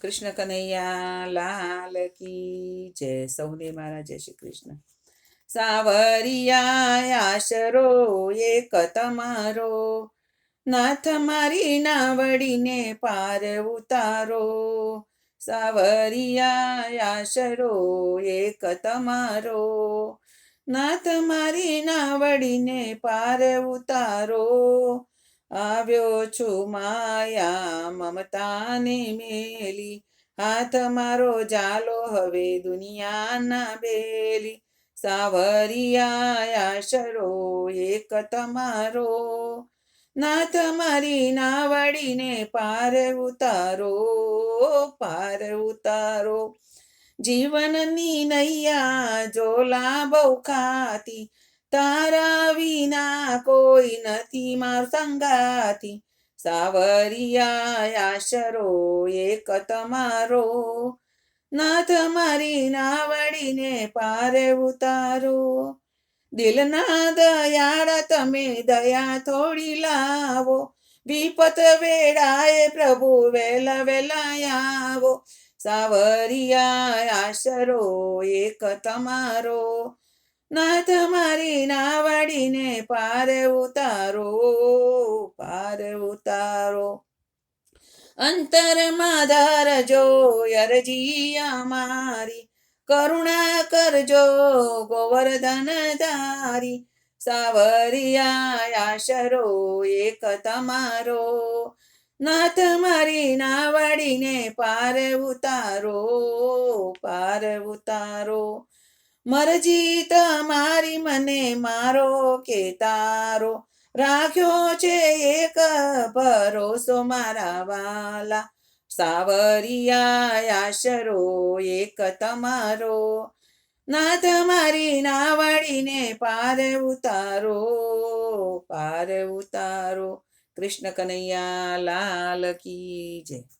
કૃષ્ણ કનૈયા લાલ કી જય. સૌને મારા જય શ્રી કૃષ્ણ. સાવરિયા આશરો એક તમારો, નાથ મારી નાવડીને પાર ઉતારો. સાવરિયા આશરો એક તમારો, નાથ મારી નાવડીને પાર ઉતારો. આવ્યો છું માયા મમતાને મેલી, હાથ મારો જાલો હવે દુનિયાના બેલી. સાવરિયા આશરો એક તમારો, નાથ મારી નાવડીને પાર ઉતારો, પાર ઉતારો. જીવનની નૈયા જોલા બહુ ખાતી, તારા વિના કોઈ નથી માર સંગાતી. સાવરિયા આશરો એક તમારો, નાથ મારી નાવડીને પાર ઉતારો. દિલના દયાળ તમે દયા થોડી લાવો, વિપત વેળાએ પ્રભુ વેલા વેલા આવો. સાવરિયા આશરો એક તમારો, નાથ મારી નાવડીને પાર ઉતારો, પાર ઉતારો. અંતરમાં ધરજો અરજી અમારી, કરુણા કરજો ગોવર્ધન ધારી. સાવરિયા આશરો એક તમારો, નાથ મારી નાવડીને પાર ઉતારો, પાર ઉતારો. મરજી તમારી મને મારો કે તારો, રાખ્યો છે એક ભરોસો મારા વાલા. સાવરિયા આશરો એક તમારો, નાથ મારી નાવડીને પાર ઉતારો, પાર ઉતારો. કૃષ્ણ કનૈયા લાલ કી જય.